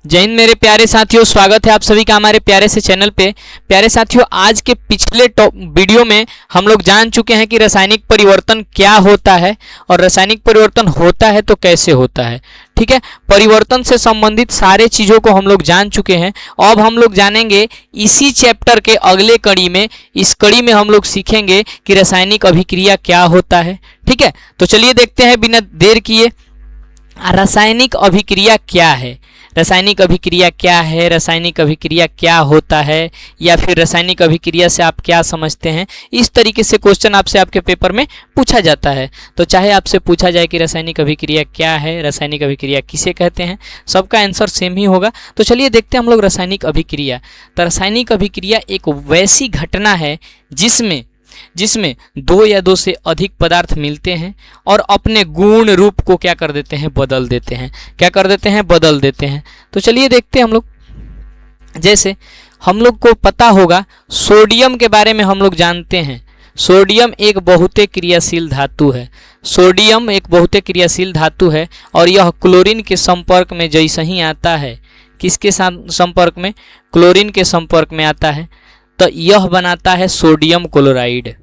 जय हिंद मेरे प्यारे साथियों, स्वागत है आप सभी का हमारे प्यारे से चैनल पे। प्यारे साथियों, आज के पिछले वीडियो में हम लोग जान चुके हैं कि रासायनिक परिवर्तन क्या होता है और रासायनिक परिवर्तन होता है तो कैसे होता है। ठीक है, परिवर्तन से संबंधित सारे चीज़ों को हम लोग जान चुके हैं। अब हम लोग जानेंगे इसी चैप्टर के अगले कड़ी में, इस कड़ी में हम लोग सीखेंगे कि रासायनिक अभिक्रिया क्या होता है। ठीक है, तो चलिए देखते हैं बिना देर किए रासायनिक अभिक्रिया क्या है, रासायनिक अभिक्रिया क्या है, रासायनिक अभिक्रिया क्या होता है, या फिर रासायनिक अभिक्रिया से आप क्या समझते हैं। इस तरीके से क्वेश्चन आपसे आपके पेपर में पूछा जाता है। तो चाहे आपसे पूछा जाए कि रासायनिक अभिक्रिया क्या है, रासायनिक अभिक्रिया किसे कहते हैं, सबका आंसर सेम ही होगा। तो चलिए देखते हैं हम लोग रासायनिक अभिक्रिया। तो रासायनिक अभिक्रिया एक वैसी घटना है जिसमें दो या दो से अधिक पदार्थ मिलते हैं और अपने गुण रूप को क्या कर देते हैं, बदल देते हैं। क्या कर देते हैं, बदल देते हैं। तो चलिए देखते हैं हम लोग। जैसे हम लोग को पता होगा, सोडियम के बारे में हम लोग जानते हैं। सोडियम एक बहुते क्रियाशील धातु है। सोडियम एक बहुते क्रियाशील धातु है और यह क्लोरीन के संपर्क में जैसे ही आता है, किसके साथ संपर्क में, क्लोरीन के संपर्क में आता है, तो यह बनाता है सोडियम क्लोराइड।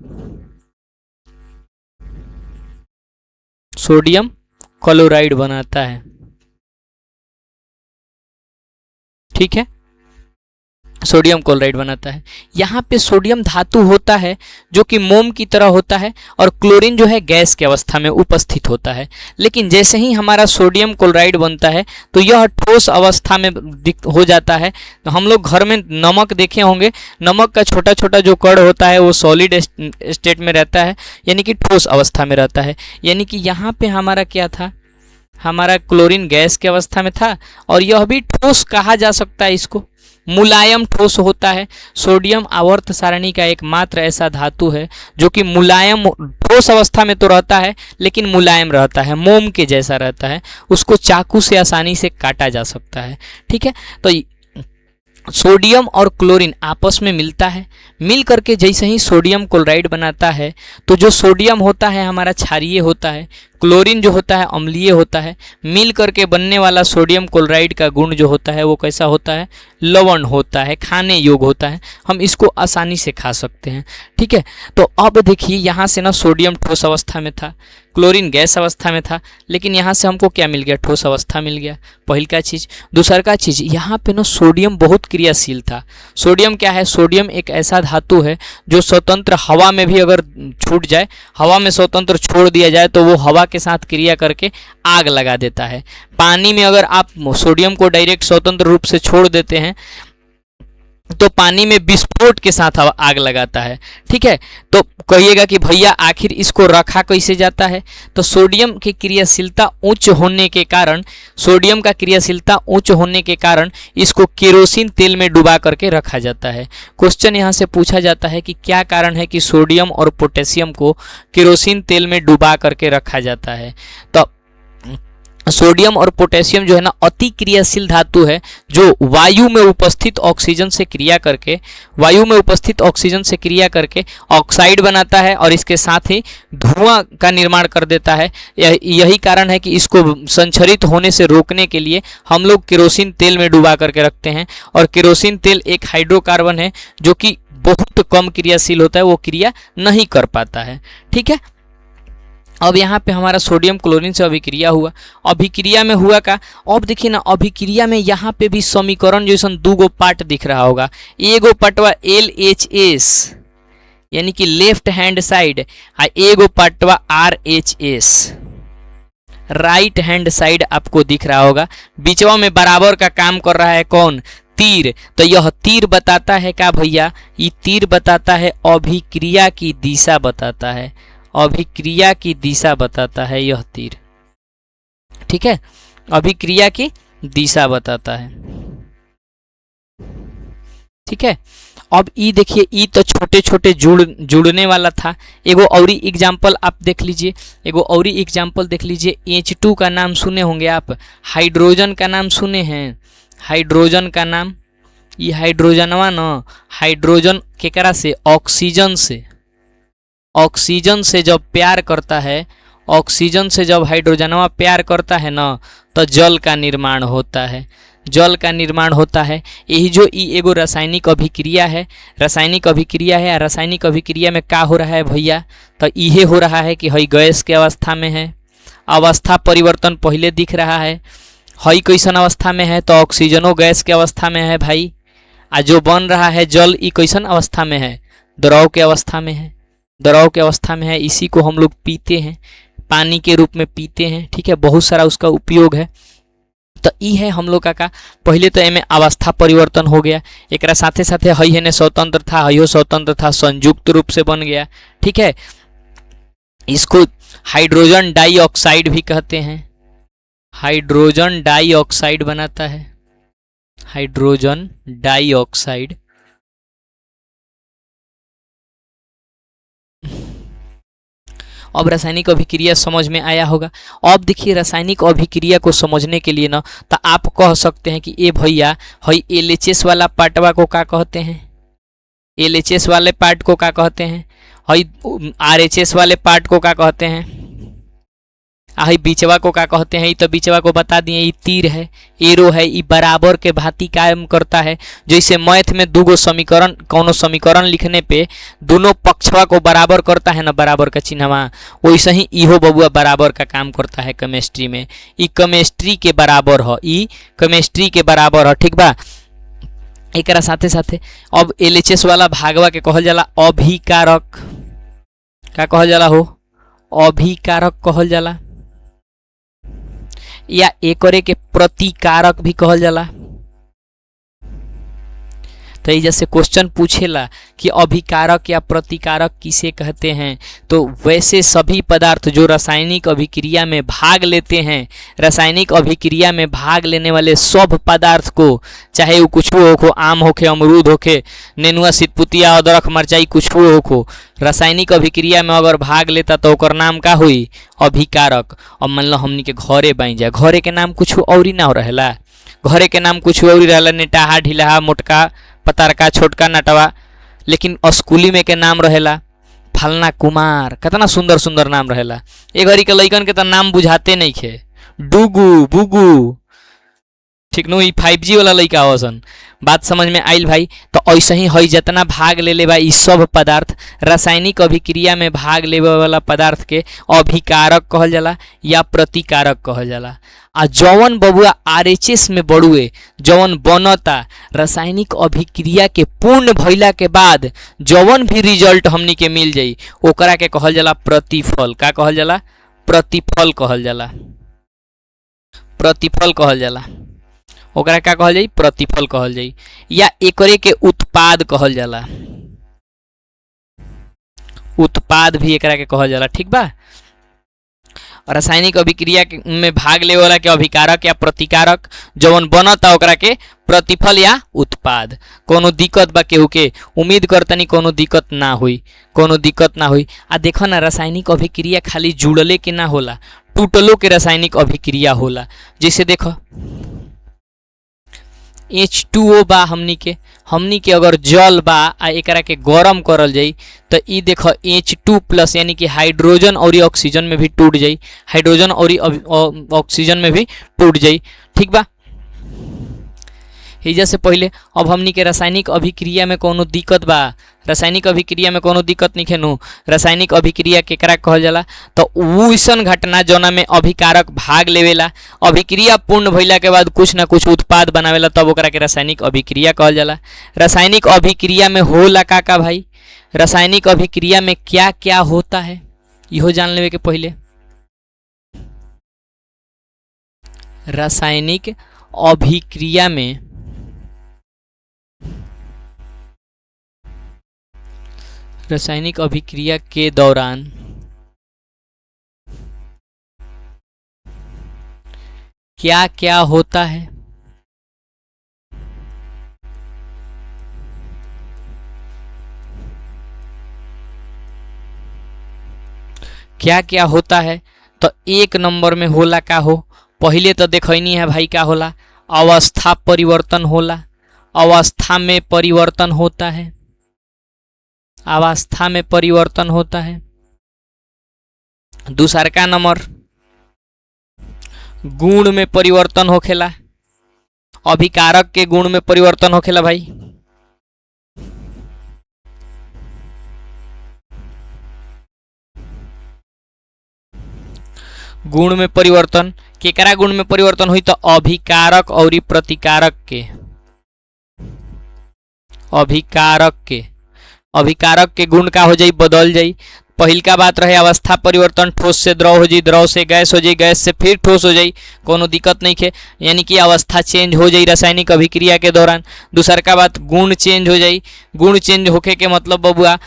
सोडियम क्लोराइड बनाता है। ठीक है, सोडियम क्लोराइड बनाता है। यहाँ पे सोडियम धातु होता है जो कि मोम की तरह होता है और क्लोरीन जो है गैस की अवस्था में उपस्थित होता है। लेकिन जैसे ही हमारा सोडियम क्लोराइड बनता है तो यह ठोस अवस्था में हो जाता है। तो हम लोग घर में नमक देखे होंगे, नमक का छोटा छोटा जो कण होता है वो सॉलिड स्टेट में रहता है, यानी कि ठोस अवस्था में रहता है। यानी कि यहाँ पे हमारा क्या था, हमारा क्लोरीन गैस की अवस्था में था और यह भी ठोस कहा जा सकता है, इसको मुलायम ठोस होता है। सोडियम आवर्त सारणी का एकमात्र ऐसा धातु है जो कि मुलायम ठोस अवस्था में तो रहता है लेकिन मुलायम रहता है, मोम के जैसा रहता है। उसको चाकू से आसानी से काटा जा सकता है। ठीक है, तो सोडियम और क्लोरीन आपस में मिलता है, मिल करके जैसे ही सोडियम क्लोराइड बनाता है तो जो सोडियम होता है हमारा क्षारीय होता है, क्लोरीन जो होता है अम्लीय होता है। मिल करके बनने वाला सोडियम क्लोराइड का गुण जो होता है वो कैसा होता है, लवण होता है, खाने योग्य होता है। हम इसको आसानी से खा सकते हैं। ठीक है, तो अब देखिए यहाँ से ना सोडियम ठोस अवस्था में था, क्लोरीन गैस अवस्था में था, लेकिन यहाँ से हमको क्या मिल गया, ठोस अवस्था मिल गया। पहल का चीज़। दूसर का चीज़, यहाँ पे ना सोडियम बहुत क्रियाशील था। सोडियम क्या है, सोडियम एक ऐसा धातु है जो स्वतंत्र हवा में भी अगर छूट जाए, हवा में स्वतंत्र छोड़ दिया जाए तो वो हवा के साथ क्रिया करके आग लगा देता है। पानी में अगर आप सोडियम को डायरेक्ट स्वतंत्र रूप से छोड़ देते हैं तो पानी में विस्फोट के साथ आग लगाता है। ठीक है, तो कहिएगा कि भैया आखिर इसको रखा कैसे जाता है, तो सोडियम की क्रियाशीलता उच्च होने के कारण, सोडियम का क्रियाशीलता उच्च होने के कारण इसको केरोसिन तेल में डुबा करके रखा जाता है। क्वेश्चन यहाँ से पूछा जाता है कि क्या कारण है कि सोडियम और पोटेशियम को केरोसिन तेल में डुबा करके रखा जाता है। तो सोडियम और पोटेशियम जो है ना अति क्रियाशील धातु है जो वायु में उपस्थित ऑक्सीजन से क्रिया करके ऑक्साइड बनाता है और इसके साथ ही धुआं का निर्माण कर देता है। यही कारण है कि इसको संचरित होने से रोकने के लिए हम लोग केरोसिन तेल में डुबा करके रखते हैं। और केरोसिन तेल एक हाइड्रोकार्बन है जो कि बहुत कम क्रियाशील होता है, वो क्रिया नहीं कर पाता है। ठीक है, अब यहाँ पे हमारा सोडियम क्लोरीन से अभिक्रिया हुआ। अभिक्रिया में हुआ का, अब देखिए ना, अभिक्रिया में यहाँ पे भी समीकरण जैसा दूगो पार्ट दिख रहा होगा। एगो पटवा LHS यानी कि लेफ्ट हैंड साइड, एगो Patwa RH right hand side आपको दिख रहा होगा। बीचवा में बराबर का काम कर रहा है कौन, तीर। तो यह तीर बताता है क्या भैया, ये तीर बताता है अभिक्रिया की दिशा बताता है, अभिक्रिया की दिशा बताता है यह तीर। ठीक है, अभिक्रिया की दिशा बताता है। ठीक है, अब ई देखिए, ई तो छोटे छोटे जुड़ने वाला था। एगो औरी एग्जाम्पल आप देख लीजिए, एगो औरी एग्जाम्पल देख लीजिए। H2 का नाम सुने होंगे आप, हाइड्रोजन का नाम सुने हैं, हाइड्रोजन का नाम, ये हाइड्रोजनवा न, हाइड्रोजन केकरा से, ऑक्सीजन से, ऑक्सीजन से जब प्यार करता है, ऑक्सीजन से जब हाइड्रोजनवा प्यार करता है ना तो जल का निर्माण होता है। जल का निर्माण होता है। यही जो ई एगो रासायनिक अभिक्रिया है, रासायनिक अभिक्रिया है। रासायनिक अभिक्रिया में का हो रहा है भैया, तो इहे हो रहा है कि हई गैस के अवस्था में है, अवस्था परिवर्तन पहले दिख रहा है। हई कैसन अवस्था में है, तो ऑक्सीजनो गैस के अवस्था में है भाई। आ जो बन रहा है जल, ई कैसन अवस्था में है, द्रव के अवस्था में है, द्रव के अवस्था में है। इसी को हम लोग पीते हैं, पानी के रूप में पीते हैं, ठीक है, बहुत सारा उसका उपयोग है। तो ई है हम लोग का पहले तो एमे अवस्था परिवर्तन हो गया, एक साथे साथे हई है ने स्वतंत्र था, हईयो स्वतंत्र था, संयुक्त रूप से बन गया, ठीक है। इसको हाइड्रोजन डाइऑक्साइड भी कहते हैं, हाइड्रोजन डाइऑक्साइड बनाता है, हाइड्रोजन डाइऑक्साइड। अब रासायनिक अभिक्रिया समझ में आया होगा। अब देखिए रासायनिक अभिक्रिया को समझने के लिए ना, तो आप कह सकते हैं कि ए भैया हई एलएचएस वाला पार्टवा को क्या कहते हैं, एलएचएस वाले पार्ट को क्या कहते हैं, हई आरएचएस वाले पार्ट को क्या कहते हैं, हई बीचवा को क्या कहते हैं। तो बीचवा को बता दिए, ये तीर है, एरो है, ये बराबर के भांति काम करता है। जैसे मैथ में दूगो समीकरण, कोनो समीकरण लिखने पे दोनों पक्षवा को बराबर करता है ना, बराबर का चिन्हवा, वैसे ही इहो बबुआ बराबर का काम करता है केमिस्ट्री में। ई केमिस्ट्री के बराबर हो, ई केमिस्ट्री के बराबर हो, ठीक बा। एक साथे साथे अब एलएचएस वाला भागवा के कहल जाला अभिकारक, का कहल जाला हो, अभिकारक कहल जाला, या एकरे के प्रतिकारक भी कहल जाला। तो जैसे क्वेश्चन पूछेला कि अभिकारक या प्रतिकारक किसे कहते हैं, तो वैसे सभी पदार्थ जो रासायनिक अभिक्रिया में भाग लेते हैं, रासायनिक अभिक्रिया में भाग लेने वाले सब पदार्थ को, चाहे वो कुछ हो, आम होके, अमरूद होके, नेनुआ, सितपुतिया, अदरक, मरचाई, कुछ हो, रासायनिक अभिक्रिया में अगर भाग लेता तो ओकर नाम का हुई, अभिकारक। अब मान लो हमनी के घरे बन जाए, घरे के नाम कुछ और ही ना रहेला, घरे के नाम कुछ और ही रहेला, नेटाहा, ढिलाहा, मोटका, पतारका, छोटका, नटवा। लेकिन स्कूली में के नाम रहेला फलना कुमार, कितना सुंदर सुंदर नाम रहेला। ए घड़ी के लइकन के तो नाम बुझाते नहीं खे, डुगू, बुगू, ठीक नो, 5G वाला लइका आवसन। बात समझ में आइल भाई। तो ऐसे ही हई जितना भाग ले लेबा ई सब पदार्थ, रासायनिक अभिक्रिया में भाग लेवे वाला पदार्थ के अभिकारक कहल जाला या प्रतिकारक कहल जाला। आ जौन बबुआ आरएचएस में बड़ुए, जौन बनता रासायनिक अभिक्रिया के पूर्ण भइला के बाद जौन भी रिजल्ट हमनी के मिल जाई, ओकरा के कहल जाला प्रतिफल। का कहल जाला, प्रतिफल कहल जाला, प्रतिफल कहल जाला, ओकरा का कहल जाई, प्रतिफल कहल जाई, या एकरे के उत्पाद कहल जाला, उत्पाद भी एकरा के कहल जाला, ठीक बा। रासायनिक अभिक्रिया में भाग लेवे वाला के अभिकारक या प्रतिकारक, जवन बनता ओकरा के प्रतिफल या उत्पाद। कोनो दिक्कत बा केहू के, उम्मीद करतनी कोनो दिक्कत ना हुई, कोनो दिक्कत ना हुई। आ देखो ना, रासायनिक अभिक्रिया खाली जुड़ले के ना होला, टूटलो के रासायनिक अभिक्रिया होला। जैसे देखो H2O बा, हमनी के अगर जल बा आ एकरा के गरम करल जाई तो ई देखो H2+ यानी कि हाइड्रोजन और ऑक्सीजन में भी टूट जाई, हाइड्रोजन और ऑक्सीजन में भी टूट जाई, ठीक बा। एजा से पहले अब हमनी के रासायनिक अभिक्रिया में कोनो दिक्कत बा, रासायनिक अभिक्रिया में कोनो दिक्कत नहीं खेनु। रासायनिक अभिक्रिया केकरा कहल जाला, तो वैसन घटना जौना में अभिकारक भाग लेवेला, अभिक्रिया पूर्ण भइला के बाद कुछ ना कुछ उत्पाद बनावेला, तब ओकरा के रासायनिक अभिक्रिया कहल जाला। रासायनिक अभिक्रिया में होला का भाई, रासायनिक अभिक्रिया में क्या क्या होता है इहो जान लेवे के पहले। रासायनिक अभिक्रिया में रासायनिक अभिक्रिया के दौरान क्या क्या होता है, क्या क्या होता है। तो एक नंबर में होला का हो, पहले तो देखनी है भाई क्या होला, अवस्था परिवर्तन होला, अवस्था में परिवर्तन होता है, अवस्था में परिवर्तन होता है। दूसरा का नंबर गुण में परिवर्तन होखेला, अभिकारक के गुण में परिवर्तन होखेला भाई। गुण में परिवर्तन केकरा गुण में परिवर्तन हुई तो अभिकारक और प्रतिकारक के। अभिकारक के गुण का हो जाई बदल जाई। पहिल का बात रहे अवस्था परिवर्तन, ठोस से द्रव हो जाई, द्रव से गैस हो जाई, गैस से फिर ठोस हो जाई, कोनो दिक्कत नहीं है, यानी कि अवस्था चेंज हो जाई रासायनिक अभिक्रिया के दौरान। दूसर का बात गुण चेंज हो जाई। गुण चेंज होके के मतलब बबुआ,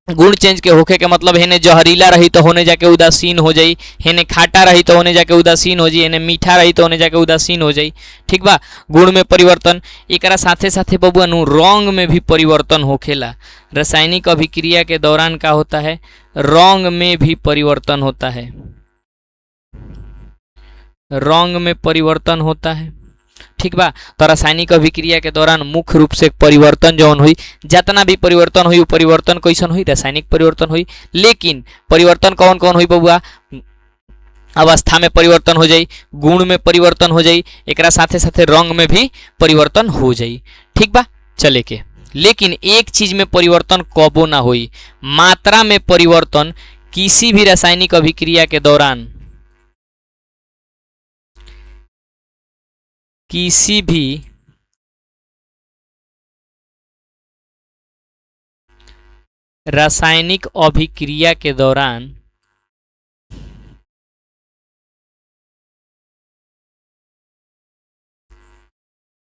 गुण चेंज के होखे के मतलब हेने जहरीला रही तो होने जाके उदासीन हो जाई, हेने खाटा रही तो होने जाके उदासीन हो जाई, हेने मीठा रही तो होने जाके उदासीन हो जाई। ठीक बा, गुण में परिवर्तन। एकरा साथे साथे बबुआ नु रंग में भी परिवर्तन होखेला। रासायनिक अभिक्रिया के दौरान का होता है, रंग में भी परिवर्तन होता है। रंग में परिवर्तन होता है। ठीक बा, तो रासायनिक अभिक्रिया के दौरान मुख्य रूप से परिवर्तन जौन हुई, जितना भी परिवर्तन हुई, परिवर्तन कैसन हुई, रासायनिक परिवर्तन हुई। लेकिन परिवर्तन कौन कौन हुई बबुआ, अवस्था में परिवर्तन हो जाई, गुण में परिवर्तन हो जाई, एकरा साथे साथे रंग में भी परिवर्तन हो जाई। ठीक बा, चले के। लेकिन एक चीज में परिवर्तन कबो ना हुई, मात्रा में परिवर्तन किसी भी रासायनिक अभिक्रिया के दौरान, किसी भी रासायनिक अभिक्रिया के दौरान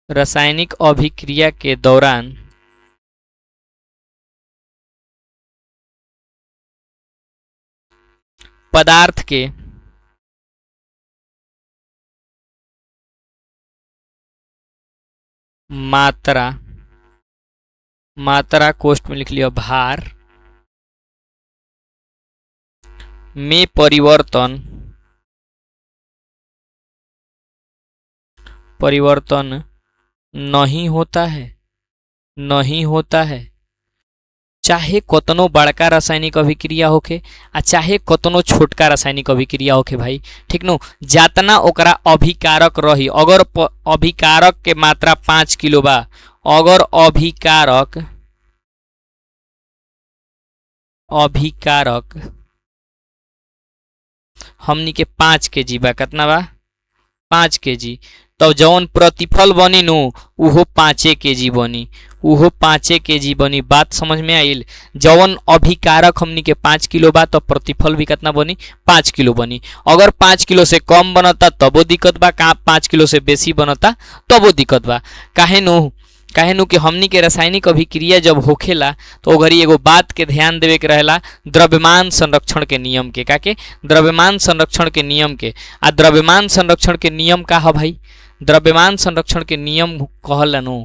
रासायनिक अभिक्रिया के दौरान पदार्थ के मात्रा, मात्रा कोष्ठ में लिख लिया भार में परिवर्तन, परिवर्तन नहीं होता है, नहीं होता है। चाहे कतनो बड़का रासायनिक अभिक्रिया होके आ चाहे कतनो छोटका रासायनिक अभिक्रिया होके भाई, ठीक नो, जातना ओकरा अभिकारक रही, अगर अभिकारक के मात्रा 5 किलो बा, अगर अभिकारक हमनी के 5 केजी बा, कितना बा 5 केजी, तो जौन प्रतिफल बनी नु उहो 5 केजी बनी, उहो 5 केजी बनी। बात समझ में आइल, जौन अभिकारक हमनी के 5 किलो बा तो प्रतिफल भी कितना बनी 5 किलो बनी। अगर 5 किलो से कम बनता तबो दिक्कत बा, का 5 किलो से बेसी बनता तबो दिक्कत बा। काहे नु कि हमनी के रासायनिक अभिक्रिया जब होखेला तो घड़ी एगो बात के ध्यान देवे के रहेला, द्रव्यमान संरक्षण के नियम के। का के द्रव्यमान संरक्षण के नियम के। आ द्रव्यमान संरक्षण के नियम का है भाई, द्रव्यमान संरक्षण के नियम कहला नु,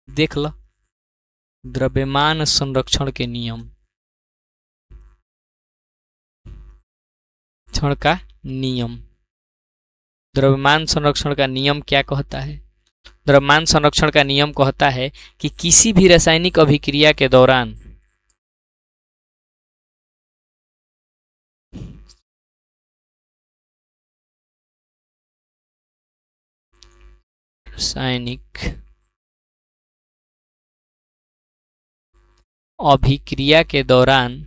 देख लो, द्रव्यमान संरक्षण के नियम, क्षण का नियम, द्रव्यमान संरक्षण का नियम क्या कहता है? द्रव्यमान संरक्षण का नियम कहता है कि किसी भी रासायनिक अभिक्रिया के दौरान रासायनिक अभिक्रिया के दौरान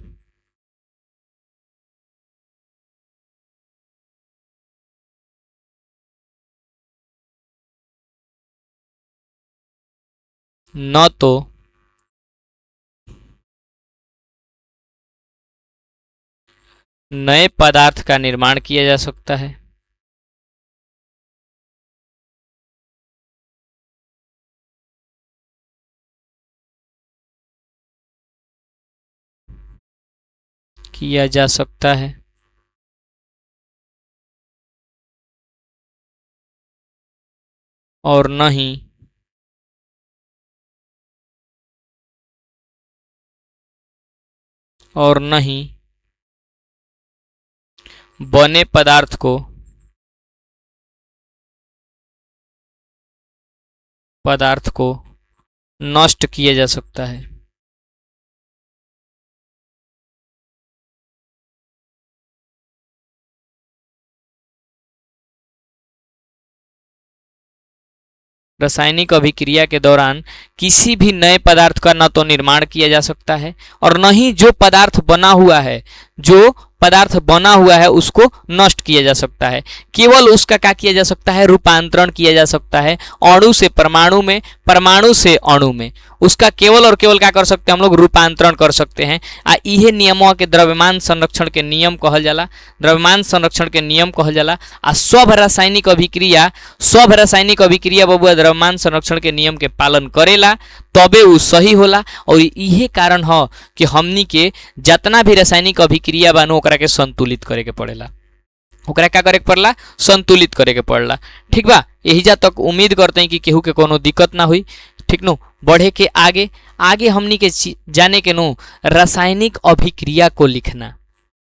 न तो नए पदार्थ का निर्माण किया जा सकता है, किया जा सकता है, और नहीं बने पदार्थ को नष्ट किया जा सकता है। रासायनिक अभिक्रिया के दौरान किसी भी नए पदार्थ का न तो निर्माण किया जा सकता है और न ही जो पदार्थ बना हुआ है उसको नष्ट किया जा सकता है। केवल उसका क्या किया जा सकता है, रूपांतरण किया जा सकता है। अणु से परमाणु में, परमाणु से अणु में, उसका केवल और केवल क्या कर सकते हैं हम लोग, रूपांतरण कर सकते हैं। इहे नियमों के द्रव्यमान संरक्षण के नियम कहल जाला, द्रव्यमान संरक्षण के नियम कहल जाला। सब रासायनिक अभिक्रिया बबुआ द्रव्यमान संरक्षण के नियम के पालन करेला तबे उ सही होला। और इहे कारण ह कि हमनी के जितना भी रासायनिक अभिक्रिया बानू ओकरा के संतुलित करे के पड़ेला, ओकरा क्या करे के पड़ला, संतुलित करे के पड़ला। ठीक बा, यही जा तक उम्मीद करते हैं कि केहू के कोनो दिक्कत ना हुई। ठीक नु, बढ़े के आगे आगे हमनी के जाने के नु रासायनिक अभिक्रिया को लिखना।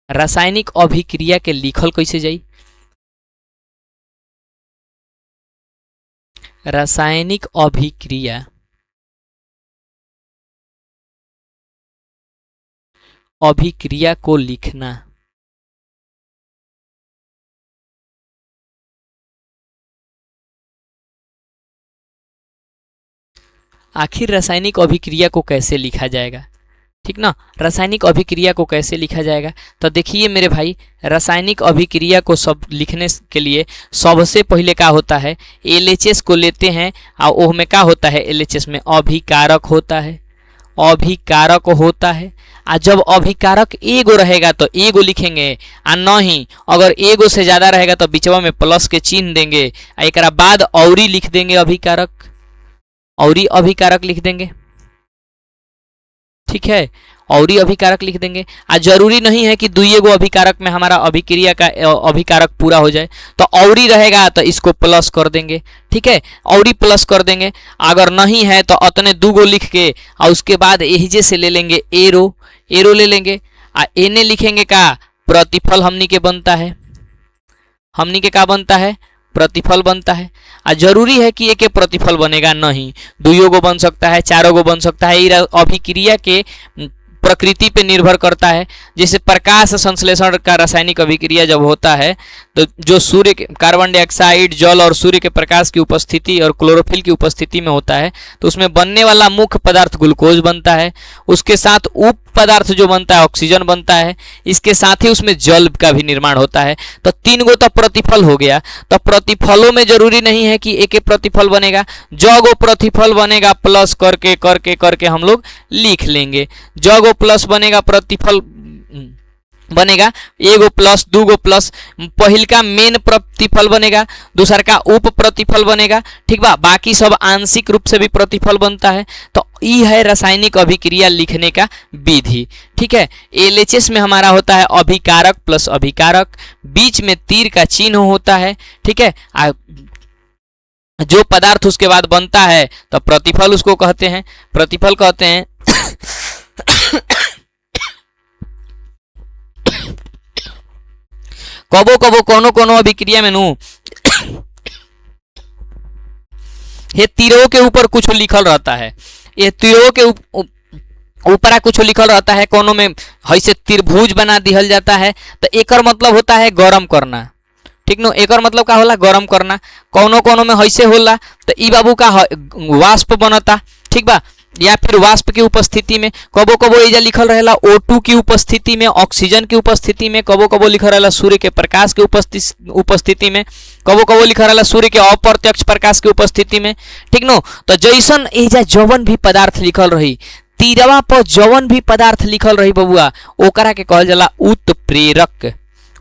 रासायनिक अभिक्रिया के लिखल कैसे जाई, रासायनिक अभिक्रिया को लिखना। आखिर रासायनिक अभिक्रिया को कैसे लिखा जाएगा, ठीक ना, रासायनिक अभिक्रिया को कैसे लिखा जाएगा। तो देखिए मेरे भाई, रासायनिक अभिक्रिया को सब लिखने के लिए सबसे पहले क्या होता है, एलएचएस को लेते हैं और ओह में क्या होता है, एलएचएस में अभिकारक होता है, अभिकारक होता है। जब अभिकारक एगो रहेगा तो एगो लिखेंगे, नहीं अगर एगो से ज्यादा रहेगा तो बीचवा में प्लस के चिन्ह देंगे, एक बाद औरी लिख देंगे, अभिकारक औरी अभिकारक लिख देंगे। ठीक है, औरी अभिकारक लिख देंगे। जरूरी नहीं है कि दुई गो अभिकारक में हमारा अभिक्रिया का अभिकारक पूरा हो जाए, तो औरी रहेगा तो इसको प्लस कर देंगे। ठीक है, औरी प्लस कर देंगे। अगर नहीं है तो अतने दूगो लिख के और उसके बाद एहिजे से ले लेंगे एरो, एरो ले लेंगे। एने लिखेंगे का प्रतिफल हमनी के बनता है, हमनी के का बनता है, प्रतिफल बनता है। जरूरी है कि एक प्रतिफल बनेगा, नहीं दुइयों गो बन सकता है, चारों गो बन सकता है। ये अभिक्रिया के प्रकृति पे निर्भर करता है। जैसे प्रकाश संश्लेषण का रासायनिक अभिक्रिया जब होता है तो जो सूर्य के कार्बन डाइऑक्साइड, जल और सूर्य के प्रकाश की उपस्थिति और क्लोरोफिल की उपस्थिति में होता है तो उसमें बनने वाला मुख्य पदार्थ ग्लूकोज बनता है, उसके साथ उप पदार्थ जो बनता है ऑक्सीजन बनता है, इसके साथ ही उसमें जल का भी निर्माण होता है। तो तीन गो तो प्रतिफल हो गया। तो प्रतिफलों में जरूरी नहीं है कि एक प्रतिफल बनेगा, जगो प्रतिफल बनेगा प्लस करके करके करके हम लोग लिख लेंगे। जगो प्लस बनेगा, प्रतिफल बनेगा, एगो प्लस दूगो प्लस, पहिल का मेन प्रतिफल बनेगा, दूसर का उप प्रतिफल बनेगा। ठीक बा, बाकी सब आंशिक रूप से भी प्रतिफल बनता है। तो ये है रासायनिक अभिक्रिया लिखने का विधि। ठीक है, एलएचएस में हमारा होता है अभिकारक प्लस अभिकारक, बीच में तीर का चिन्ह होता है। ठीक है, जो पदार्थ उसके बाद बनता है तो प्रतिफल उसको कहते हैं, प्रतिफल कहते हैं। कबो कबो कोनो कोनो अभिक्रिया में ये तीरों के ऊपर कुछ लिखल रहता है, ये तीरों के ऊपर कुछ लिखल रहता है, कोनो में ऐसे त्रिभुज बना दिहल जाता है तो एकर मतलब होता है गरम करना। ठीक नो, एकर मतलब का होला, गरम करना। कोनो कोनो में ऐसे होला तो ई बाबू का वाष्प बनता। ठीक बा, या फिर वाष्प की उपस्थिति में, कबो कबो एजा लिखल रहेला O2 की उपस्थिति में, ऑक्सीजन की उपस्थिति में, कबो कबो लिखल रहेला सूर्य के प्रकाश की उपस्थिति में, कबो कबो लिखल रहेला सूर्य के अप्रत्यक्ष प्रकाश की उपस्थिति में। ठीक नो, तो जैसन एजा जवन भी पदार्थ लिखल रही, तीरवा पर जवन भी पदार्थ लिखल रही बबुआ, ओकरा के कहल जाला उत्प्रेरक,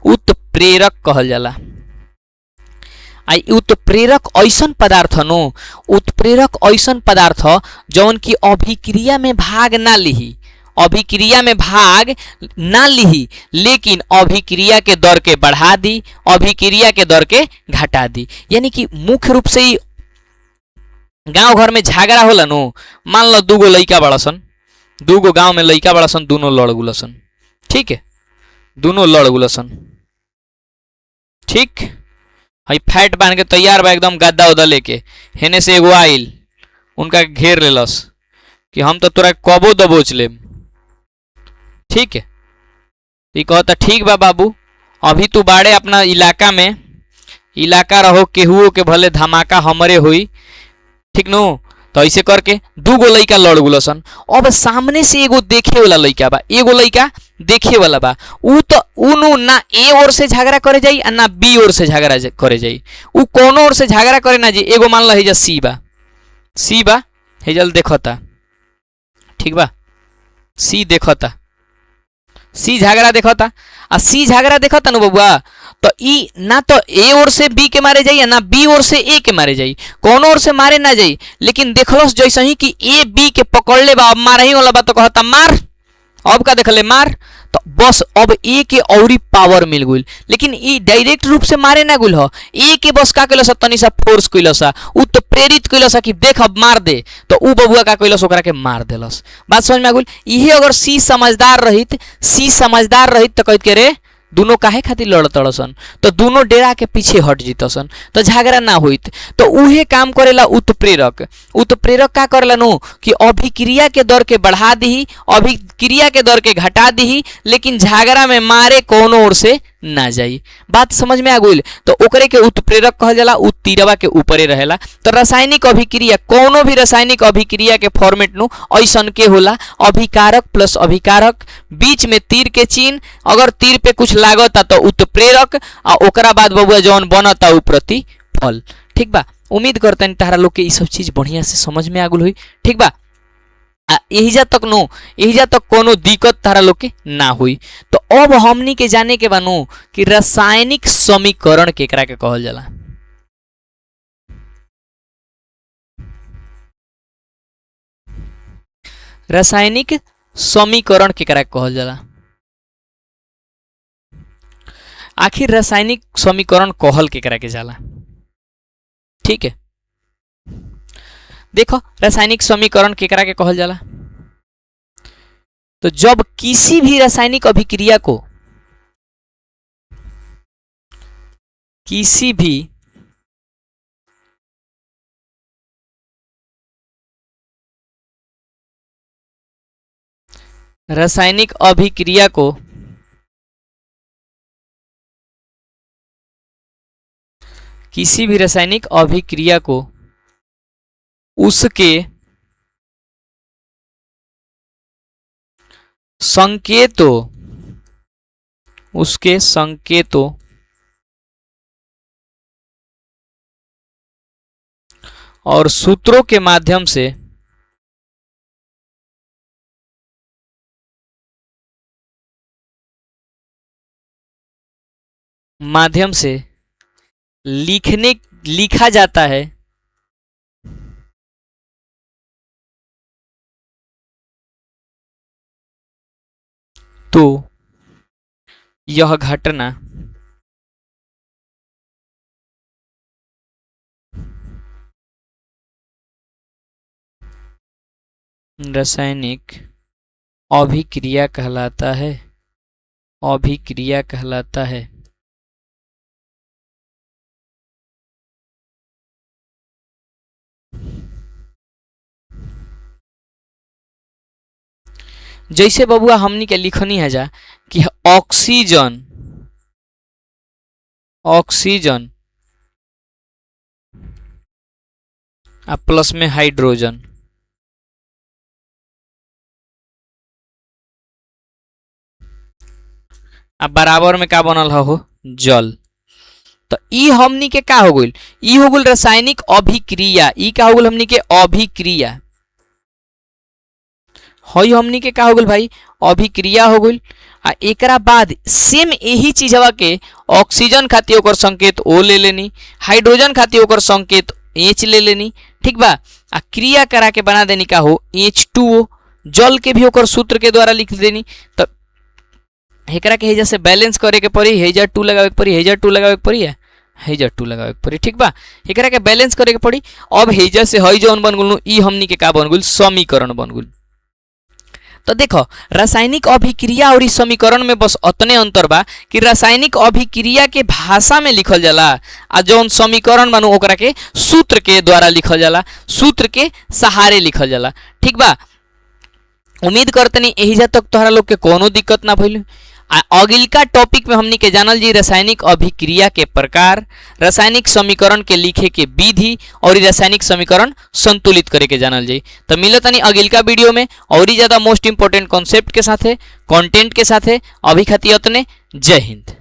उत्प्रेरक कहल जाला। उत्प्रेरक ऐसन पदार्थ नो, उत्प्रेरक ऐसन पदार्थ जौन की अभिक्रिया में भाग ना लिही, अभिक्रिया में भाग ना लिही, लेकिन अभिक्रिया के दर के बढ़ा दी, अभिक्रिया के दर के घटा दी। यानी कि मुख्य रूप से ही गांव घर में झगड़ा होला नो, मान लो दूगो लइका बड़सन, दूगो गांव में लइका बड़सन, दोनों लड़ गुलसन। ठीक है, दोनों लड़ गुलसन। ठीक, हई फैट बांध के तैयार बा एकदम गद्दा उदा लेके, हेने से एगो आइल उनका घेर लेलस कि हम तो तोरा कबो दबोच लेम। ठीक है, ये कहता ठीक बा बाबू, अभी तू बाड़े अपना इलाका में, इलाका रहो केहुओ के भले धमाका हमरे हुई, ठीक नो। तो ऐसे करके दू गो लइका लड़ गुलसन। अब सामने से एगो देखे वाला लइका बा, एगो लइका देखे वाला बा। उ तो उनु ना ए ओर से झगड़ा करे जाई आ ना बी ओर से झगड़ा करे जाई। उ कोनो ओर से झगड़ा करे ना जी। एगो मान ला हेजा सी बा, सी बा हेजल देखता, ठीक बा, सी देखता, सी झगड़ा देखता आ सी झगड़ा देखता नु बबुआ। तो ई ना तो ए ओर से बी के मारे जाई ना बी ओर से ए के मारे जाई, कोनो ओर से मारे ना जाई। लेकिन देखलस जैसे ही कि ए बी के पकड़ ले बा, अब मार ही वाला बा, तो कहता मार। अब का देखले मार, तो बस अब ए के औरी पावर मिल गई। लेकिन ई डायरेक्ट रूप से मारे ना गुल हो, ए के बस का कइलस तनी सा फोर्स कइलस, उ तो प्रेरित कइलस कि देख अब मार दे। तो उ बबुआ का कइलस ओकरा के मार देलस। बात समझ में आ गई। इहे अगर सी समझदार रहित, सी समझदार रहित तो कहत के रे दोनों काहे खातिर लड़तड़सन, तो दोनों डेरा के पीछे हट जीतसन, तो झगड़ा ना होइत। तो उहे काम करेला उत्प्रेरक। उत्प्रेरक का करेला नो कि अभिक्रिया के दर के बढ़ा दी, अभिक्रिया के दर के घटा दी, लेकिन झगड़ा में मारे कोनो ओर से ना जाई। बात समझ में आ गई। तो ओकरे के उत्प्रेरक कहल जाला। उ तीरवा के ऊपरे रहेला। तो रासायनिक अभिक्रिया, कोनो भी रासायनिक अभिक्रिया के फॉर्मेट नु ऐसन के होला, अभिकारक प्लस अभिकारक, बीच में तीर के चिन्ह, अगर तीर पे कुछ लागता तो उत्प्रेरक, आ ओकरा बाद बबुआ जौन बनता उ प्रतिफल। ठीक बा। उम्मीद करता तारा लोग के ई सब चीज बढ़िया से समझ में आ गई हुई। ठीक बा। एहिजा तक नो, एहिजा तक कोनो दिक्कत तारा लोग के ना हुई। तो अब हमनी के जाने के बानो कि रासायनिक समीकरण केकरा के कहल जाला। रासायनिक समीकरण केकरा के कहल जाला। आखिर रासायनिक समीकरण कहल केकरा के जाला। ठीक है, देखो रासायनिक समीकरण केकरा के कहल जाला। तो जब किसी भी रासायनिक अभिक्रिया को, किसी भी रासायनिक अभिक्रिया को किसी भी रासायनिक अभिक्रिया को उसके संकेतों, उसके संकेतों और सूत्रों के माध्यम से लिखा जाता है, तो यह घटना रासायनिक अभिक्रिया कहलाता है, अभिक्रिया कहलाता है। जैसे बबुआ हमनी के लिखनी है जा कि ऑक्सीजन, ऑक्सीजन आ प्लस में हाइड्रोजन, अब बराबर में का बनल हो जल। तो ई हमनी के का हो गइल, ई हो गइल रासायनिक अभिक्रिया। ई का हो गइल हमनी के अभिक्रिया। हई हमनी के का हो गइल भाई, अभिक्रिया हो गइल। आ एकरा बाद सेम यही चीजवा के ऑक्सीजन खातिर ओकर संकेत O ले लेनी, हाइड्रोजन खातिर ओकर संकेत H ले लेनी। ठीक बा। आ क्रिया करा के बना देनी का हो H2O। जल के भी ओकर सूत्र के द्वारा लिख देनी। तो एकरा के हेजा से बैलेंस करे के पड़ी, हेजा 2 लगावे के पड़ी, हेजा 2 लगावे के पड़ी, हेजा 2 लगावे के पड़ी। ठीक बा। एकरा के बैलेंस करे के पड़ी। अब हेजा से हई जौन बन गइल ई हमनी के का बन गइल, समीकरण बन गइल। तो देखो रासायनिक अभिक्रिया और इस समीकरण में बस अतने अंतर बा कि रासायनिक अभिक्रिया के भाषा में लिखल जाला आ जौन समीकरण बानू ओकरा के सूत्र के द्वारा लिखल जाला, सूत्र के सहारे लिखल जाला। ठीक बा। उम्मीद करतनी एहिजा तक तोहरा लोग के कोनो दिक्कत ना भइल। अगिलका टॉपिक में हमनी के जानल जी रासायनिक अभिक्रिया के प्रकार, रासायनिक समीकरण के लिखे के विधि और रासायनिक समीकरण संतुलित करे के जानल जी। तो मिलो तनी अगिलका वीडियो में और ही ज्यादा मोस्ट इंपोर्टेंट कॉन्सेप्ट के साथ, कंटेंट के साथ। अभी खातिर उतने, जय हिंद।